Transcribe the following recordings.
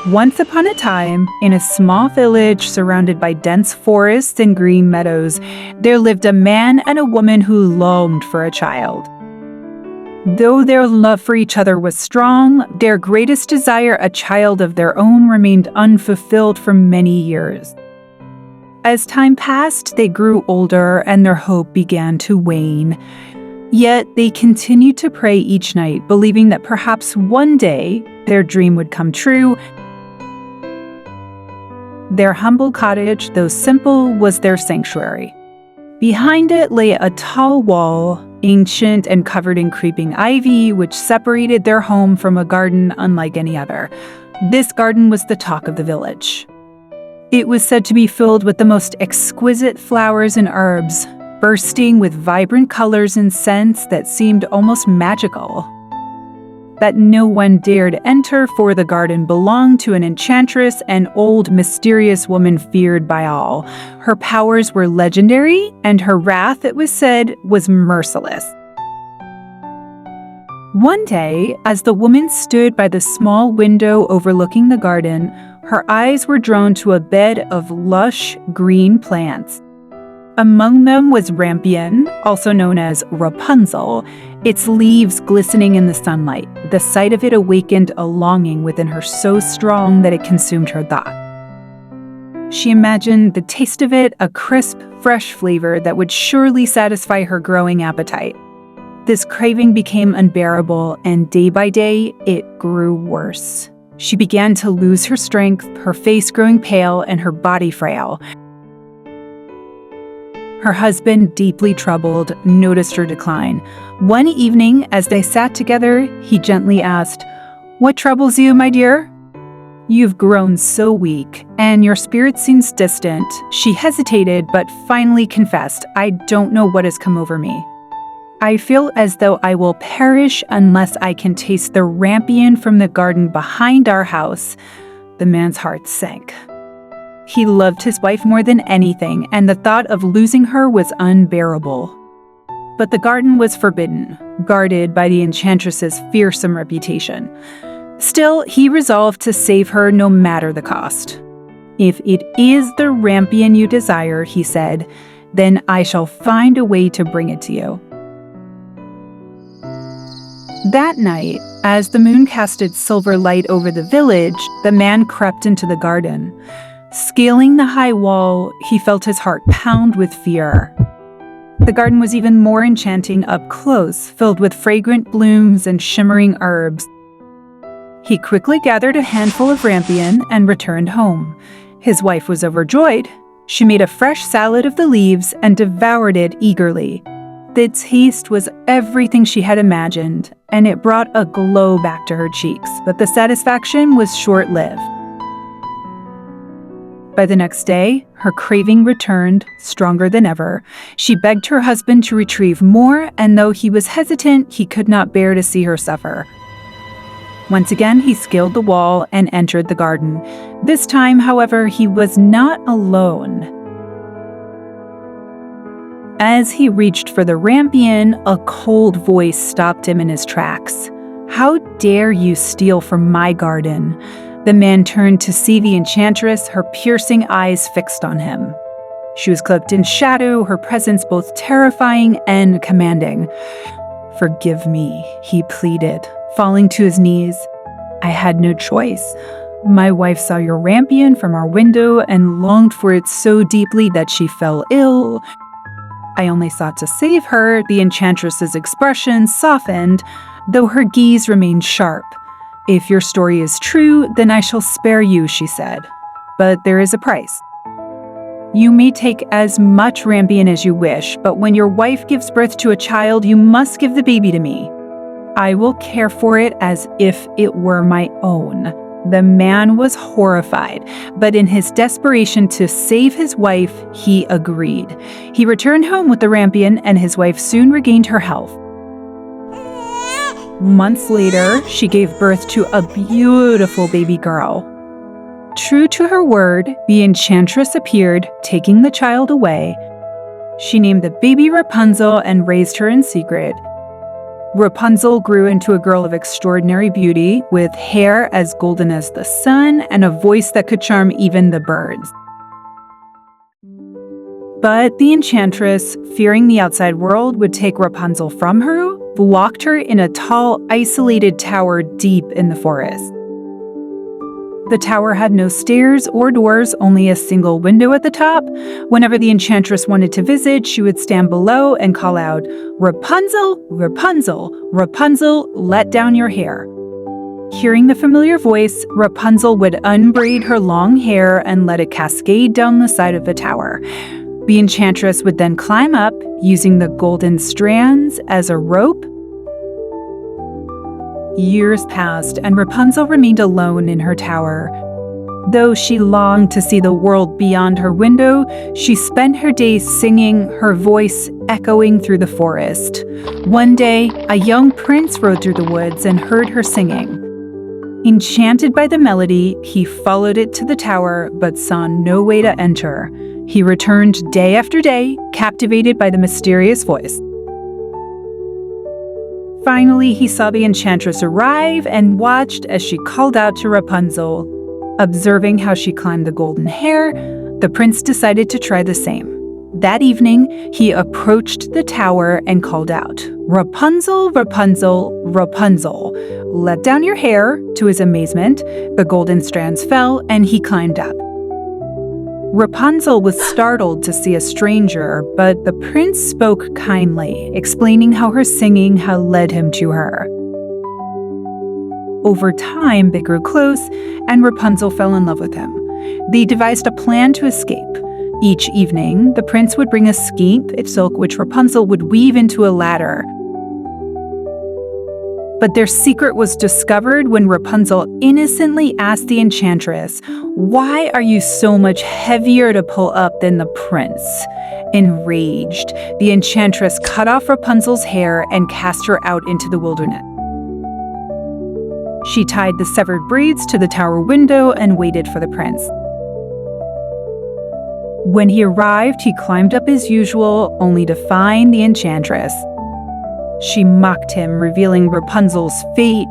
Once upon a time, in a small village surrounded by dense forests and green meadows, there lived a man and a woman who longed for a child. Though their love for each other was strong, their greatest desire, a child of their own, remained unfulfilled for many years. As time passed, they grew older and their hope began to wane. Yet they continued to pray each night, believing that perhaps one day their dream would come true. Their humble cottage, though simple, was their sanctuary. Behind it lay a tall wall, ancient and covered in creeping ivy, which separated their home from a garden unlike any other. This garden was the talk of the village. It was said to be filled with the most exquisite flowers and herbs, bursting with vibrant colors and scents that seemed almost magical. That no one dared enter, for the garden belonged to an enchantress, an old, mysterious woman feared by all. Her powers were legendary, and her wrath, it was said, was merciless. One day, as the woman stood by the small window overlooking the garden, her eyes were drawn to a bed of lush, green plants. Among them was Rampion, also known as Rapunzel, its leaves glistening in the sunlight. The sight of it awakened a longing within her so strong that it consumed her thought. She imagined the taste of it, a crisp, fresh flavor that would surely satisfy her growing appetite. This craving became unbearable, and day by day, it grew worse. She began to lose her strength, her face growing pale and her body frail. Her husband, deeply troubled, noticed her decline. One evening, as they sat together, he gently asked, "What troubles you, my dear?" "You've grown so weak, and your spirit seems distant." She hesitated, but finally confessed, "I don't know what has come over me. I feel as though I will perish unless I can taste the rampion from the garden behind our house." The man's heart sank. He loved his wife more than anything, and the thought of losing her was unbearable. But the garden was forbidden, guarded by the enchantress's fearsome reputation. Still, he resolved to save her no matter the cost. "If it is the rampion you desire," he said, "then I shall find a way to bring it to you." That night, as the moon casted silver light over the village, the man crept into the garden. Scaling the high wall, he felt his heart pound with fear. The garden was even more enchanting up close, filled with fragrant blooms and shimmering herbs. He quickly gathered a handful of rampion and returned home. His wife was overjoyed. She made a fresh salad of the leaves and devoured it eagerly. The taste was everything she had imagined, and it brought a glow back to her cheeks, but the satisfaction was short-lived. By the next day, her craving returned, stronger than ever. She begged her husband to retrieve more, and though he was hesitant, he could not bear to see her suffer. Once again, he scaled the wall and entered the garden. This time, however, he was not alone. As he reached for the rampion, a cold voice stopped him in his tracks. "How dare you steal from my garden?" The man turned to see the enchantress, her piercing eyes fixed on him. She was cloaked in shadow, her presence both terrifying and commanding. "Forgive me," he pleaded, falling to his knees. "I had no choice. My wife saw your rampion from our window and longed for it so deeply that she fell ill. I only sought to save her." The enchantress's expression softened, though her gaze remained sharp. "If your story is true, then I shall spare you," she said. "But there is a price. You may take as much rampion as you wish, but when your wife gives birth to a child, you must give the baby to me. I will care for it as if it were my own." The man was horrified, but in his desperation to save his wife, he agreed. He returned home with the rampion, and his wife soon regained her health. Months later, she gave birth to a beautiful baby girl. True to her word, the enchantress appeared, taking the child away. She named the baby Rapunzel and raised her in secret. Rapunzel grew into a girl of extraordinary beauty, with hair as golden as the sun and a voice that could charm even the birds. But the enchantress, fearing the outside world would take Rapunzel from her, locked her in a tall, isolated tower deep in the forest. The tower had no stairs or doors, only a single window at the top. Whenever the enchantress wanted to visit, she would stand below and call out, "Rapunzel, Rapunzel, Rapunzel, let down your hair." Hearing the familiar voice, Rapunzel would unbraid her long hair and let it cascade down the side of the tower. The enchantress would then climb up, using the golden strands as a rope. Years passed, and Rapunzel remained alone in her tower. Though she longed to see the world beyond her window, she spent her days singing, her voice echoing through the forest. One day, a young prince rode through the woods and heard her singing. Enchanted by the melody, he followed it to the tower, but saw no way to enter. He returned day after day, captivated by the mysterious voice. Finally, he saw the enchantress arrive and watched as she called out to Rapunzel. Observing how she climbed the golden hair, the prince decided to try the same. That evening, he approached the tower and called out, "Rapunzel, Rapunzel, Rapunzel, let down your hair." To his amazement, the golden strands fell and he climbed up. Rapunzel was startled to see a stranger, but the prince spoke kindly, explaining how her singing had led him to her. Over time, they grew close, and Rapunzel fell in love with him. They devised a plan to escape. Each evening, the prince would bring a skein of silk which Rapunzel would weave into a ladder. But their secret was discovered when Rapunzel innocently asked the enchantress, "Why are you so much heavier to pull up than the prince?" Enraged, the enchantress cut off Rapunzel's hair and cast her out into the wilderness. She tied the severed braids to the tower window and waited for the prince. When he arrived, he climbed up as usual, only to find the enchantress. She mocked him, revealing Rapunzel's fate.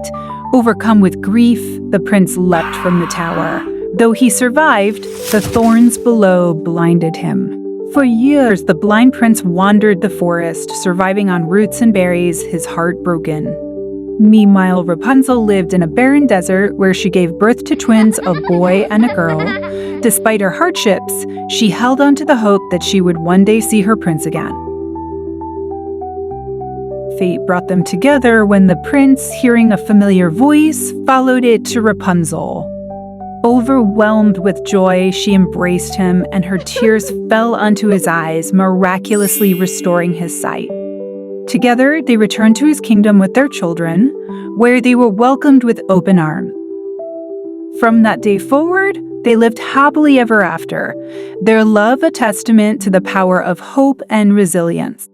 Overcome with grief, the prince leapt from the tower. Though he survived, the thorns below blinded him. For years, the blind prince wandered the forest, surviving on roots and berries, his heart broken. Meanwhile, Rapunzel lived in a barren desert where she gave birth to twins, a boy and a girl. Despite her hardships, she held on to the hope that she would one day see her prince again. Fate brought them together when the prince, hearing a familiar voice, followed it to Rapunzel. Overwhelmed with joy, she embraced him, and her tears fell onto his eyes, miraculously restoring his sight. Together, they returned to his kingdom with their children, where they were welcomed with open arms. From that day forward, they lived happily ever after, their love a testament to the power of hope and resilience.